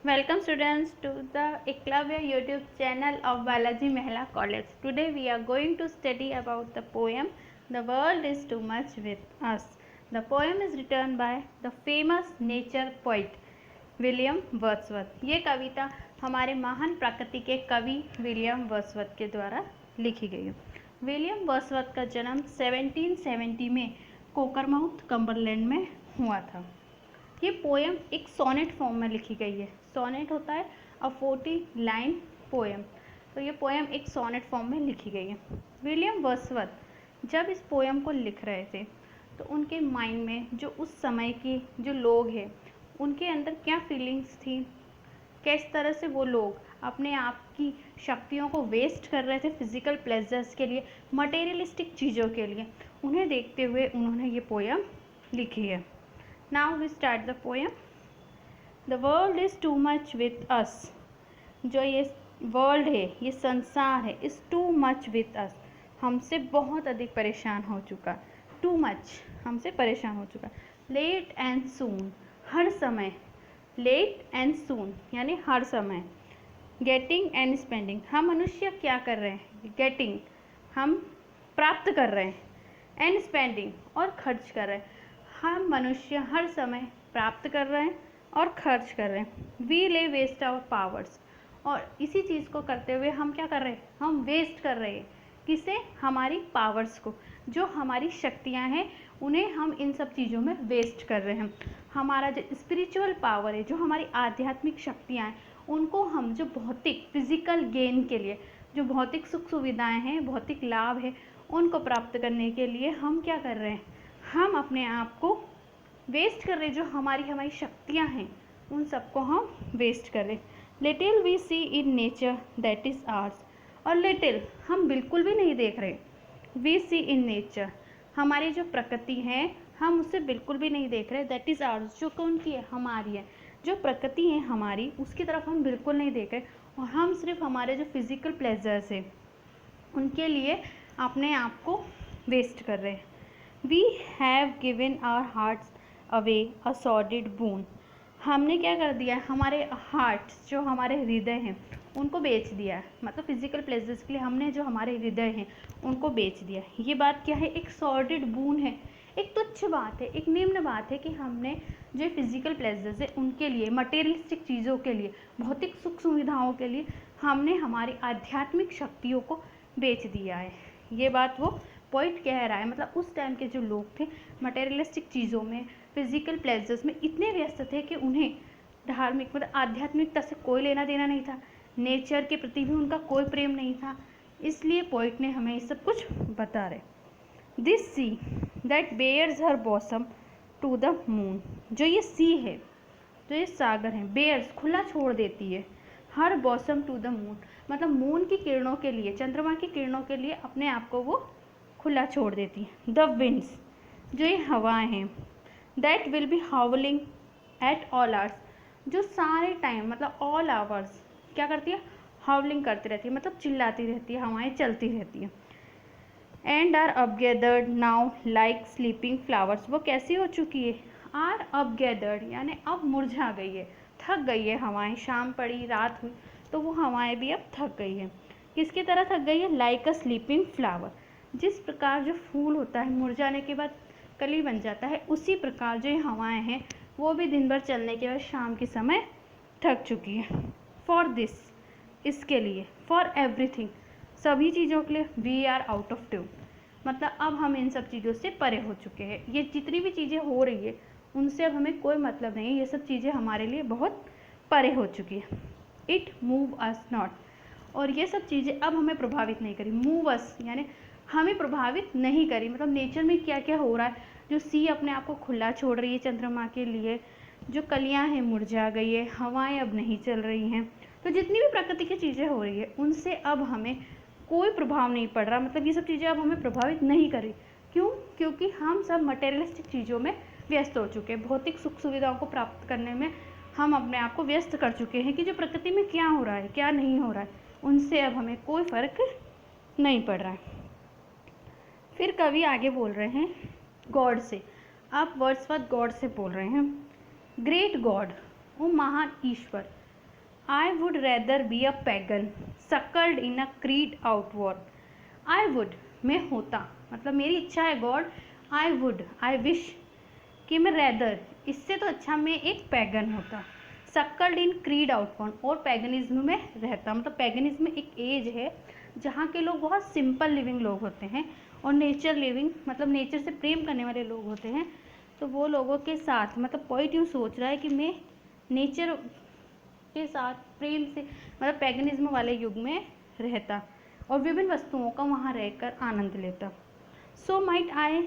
Welcome students to the Eklavya YouTube channel of Balaji Mehla College. Today we are going to study about the poem The World is Too Much With Us. The poem is written by the famous nature poet William Wordsworth. ये कविता हमारे महान प्रकृति के कवि William Wordsworth के द्वारा लिखी गई है। विलियम वर्ड्सवर्थ का जन्म 1770 में कोकरमाउथ कम्बरलैंड में हुआ था। ये पोएम एक सोनेट फॉर्म में लिखी गई है। सोनेट होता है अ 40 लाइन पोएम, तो ये पोएम एक सोनेट फॉर्म में लिखी गई है। विलियम वर्ड्सवर्थ जब इस पोएम को लिख रहे थे तो उनके माइंड में जो उस समय की जो लोग हैं उनके अंदर क्या फीलिंग्स थी, किस तरह से वो लोग अपने आप की शक्तियों को वेस्ट कर रहे थे फिजिकल प्लेजर्स के लिए, मटेरियलिस्टिक चीज़ों के लिए, उन्हें देखते हुए उन्होंने ये पोएम लिखी है। Now we start the poem. The world is too much with us. जो ये वर्ल्ड है, ये संसार है, is too much with us. हमसे बहुत अधिक परेशान हो चुका। Too much हमसे परेशान हो चुका। Late and soon हर समय, late and soon यानी हर समय। Getting and spending हम मनुष्य क्या कर रहे हैं? Getting हम प्राप्त कर रहे हैं, and spending और खर्च कर रहे हैं। हम मनुष्य हर समय प्राप्त कर रहे हैं और खर्च कर रहे हैं। वी ले वेस्ट आवर पावर्स, और इसी चीज़ को करते हुए हम क्या कर रहे हैं? हम वेस्ट कर रहे हैं। किसे? हमारी पावर्स को, जो हमारी शक्तियां हैं उन्हें हम इन सब चीज़ों में वेस्ट कर रहे हैं। हमारा जो स्पिरिचुअल पावर है, जो हमारी आध्यात्मिक शक्तियाँ हैं, उनको हम जो भौतिक फिजिकल गेन के लिए, जो भौतिक सुख सुविधाएँ हैं, भौतिक लाभ है, उनको प्राप्त करने के लिए हम क्या कर रहे हैं? हम अपने आप को वेस्ट कर रहे हैं। जो हमारी शक्तियां हैं उन सबको हम वेस्ट कर रहे हैं। Little we see in nature that is ours, और लिटिल हम बिल्कुल भी नहीं देख रहे। वी सी इन नेचर हमारी जो प्रकृति है हम उसे बिल्कुल भी नहीं देख रहे। दैट इज़ आर्स जो कौन की है? हमारी है। जो प्रकृति है हमारी उसकी तरफ हम बिल्कुल नहीं देख रहे, और हम सिर्फ हमारे जो फिजिकल प्लेजर्स है उनके लिए अपने आप को वेस्ट कर रहे हैं। We have given our hearts away a sordid boon. हमने क्या कर दिया है? हमारे हार्ट्स, जो हमारे हृदय हैं, उनको बेच दिया है। मतलब फिजिकल प्लेजर्स के लिए हमने जो हमारे हृदय हैं उनको बेच दिया। ये बात क्या है? एक सॉर्डिड बून है, एक तुच्छ बात है, एक निम्न बात है कि हमने जो फिजिकल प्लेजर्स है उनके लिए, मटेरियलिस्टिक चीज़ों के लिए, भौतिक सुख सुविधाओं के लिए हमने हमारी आध्यात्मिक शक्तियों को बेच दिया है। ये बात वो पॉइंट कह रहा है। मतलब उस टाइम के जो लोग थे मटेरियलिस्टिक चीज़ों में, फिजिकल प्लेजर्स में इतने व्यस्त थे कि उन्हें धार्मिक मतलब आध्यात्मिकता से कोई लेना देना नहीं था, नेचर के प्रति भी उनका कोई प्रेम नहीं था। इसलिए पॉइंट ने हमें ये सब कुछ बता रहे। This sea that bares her bosom to the moon, जो ये सी है, जो ये सागर है, बेयर्स खुला छोड़ देती है, हर बॉसम टू द मून मतलब मून की किरणों के लिए, चंद्रमा की किरणों के लिए अपने आप को वो खुला छोड़ देती है। द विंड्स जो ये हवाएं हैं, that will be हाउलिंग at all hours, जो सारे टाइम मतलब ऑल आवर्स क्या करती है? हाउलिंग करती रहती है, मतलब चिल्लाती रहती है, हवाएं चलती रहती है। And are upgathered now like sleeping flowers, वो कैसी हो चुकी है? आर अपगैदर्ड यानी अब मुरझा गई है, थक गई है हवाएं। शाम पड़ी, रात हुई, तो वो हवाएं भी अब थक गई है। किसकी तरह थक गई है? लाइक अ स्लीपिंग फ्लावर, जिस प्रकार जो फूल होता है मुरझाने के बाद कली बन जाता है, उसी प्रकार जो ये हवाएं हैं वो भी दिन भर चलने के बाद शाम के समय थक चुकी है। फॉर दिस इसके लिए, फॉर एवरीथिंग सभी चीज़ों के लिए, we are out of tune मतलब अब हम इन सब चीज़ों से परे हो चुके हैं। ये जितनी भी चीज़ें हो रही है उनसे अब हमें कोई मतलब नहीं है, ये सब चीज़ें हमारे लिए बहुत परे हो चुकी है। इट मूव अस नॉट, और ये सब चीज़ें अब हमें प्रभावित नहीं करी। मूव अस यानी हमें प्रभावित नहीं करी। मतलब नेचर में क्या क्या हो रहा है, जो सी अपने आप को खुला छोड़ रही है चंद्रमा के लिए, जो कलियां हैं मुरझा गई है, हवाएं अब नहीं चल रही हैं, तो जितनी भी प्रकृति की चीज़ें हो रही है उनसे अब हमें कोई प्रभाव नहीं पड़ रहा। मतलब ये सब चीज़ें अब हमें प्रभावित नहीं करी। क्यों? क्योंकि हम सब मटेरियलिस्टिक चीज़ों में व्यस्त हो चुके हैं, भौतिक सुख सुविधाओं को प्राप्त करने में हम अपने आप को व्यस्त कर चुके हैं कि जो प्रकृति में क्या हो रहा है क्या नहीं हो रहा है उनसे अब हमें कोई फर्क नहीं पड़ रहा है। फिर कवि आगे बोल रहे हैं गॉड से। अब वर्ड्सवर्थ गॉड से बोल रहे हैं। ग्रेट गॉड, वो महान ईश्वर, I would rather be a pagan suckled in a creed outworn. I would मैं होता, मतलब मेरी इच्छा है God, I would I wish कि मैं रेदर इससे तो अच्छा मैं एक पैगन होता, सक्कल्ड इन क्रीड आउटवर्ड और पैगनिज्म में रहता। मतलब पैगनिज्म एक एज है जहाँ के लोग बहुत सिंपल लिविंग लोग होते हैं और नेचर लिविंग मतलब नेचर से प्रेम करने वाले लोग होते हैं। तो वो लोगों के साथ मतलब पॉइंट यूँ सोच रहा है कि मैं नेचर के साथ प्रेम से मतलब पैगनिज्म वाले युग में रहता और विभिन्न वस्तुओं का वहाँ रहकर आनंद लेता। सो माइट आई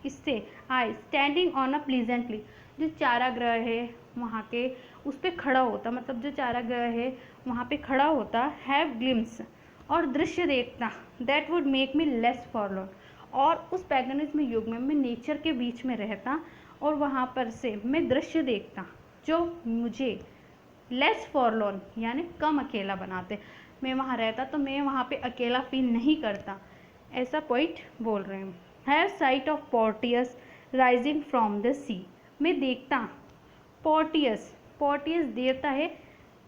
इससे आई स्टैंडिंग ऑन अ प्लीजेंटली जो चारागृह है वहाँ के उस पर खड़ा होता, मतलब जो चारागृह है वहाँ पे खड़ा होता, हैव ग्लिम्स और दृश्य देखता, that would make me less forlorn और उस पैगनिज्म युग में मैं नेचर के बीच में रहता और वहाँ पर से मैं दृश्य देखता जो मुझे लेस फॉरलॉर्न यानी कम अकेला बनाते। मैं वहाँ रहता तो मैं वहाँ पे अकेला फील नहीं करता, ऐसा पोइट बोल रहे हैं। Have sight of Proteus rising from the sea मैं देखता पोर्टियस, पोर्टियस देवता है,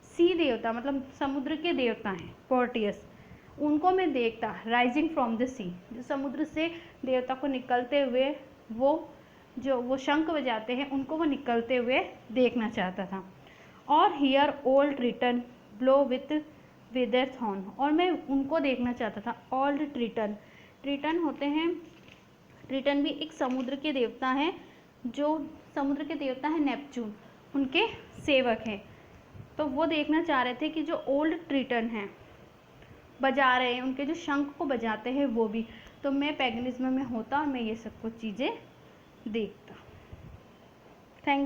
सी देवता मतलब समुद्र के देवता हैं पोर्टियस, उनको मैं देखता राइजिंग फ्रॉम द सी जो समुद्र से देवता को निकलते हुए वो शंख बजाते हैं उनको वो निकलते हुए देखना चाहता था। और hear old Triton blow with विदर थॉर्न और मैं उनको देखना चाहता था। ओल्ड ट्रिटन, ट्रिटन होते हैं, ट्रिटन भी एक समुद्र के देवता हैं, जो समुद्र के देवता हैं नेपच्यून, उनके सेवक हैं। तो वो देखना चाह रहे थे कि जो ओल्ड ट्रिटन हैं बजा रहे हैं, उनके जो शंख को बजाते हैं वो भी, तो मैं पैगनिज्म में होता और मैं ये सब कुछ चीज़ें देखता।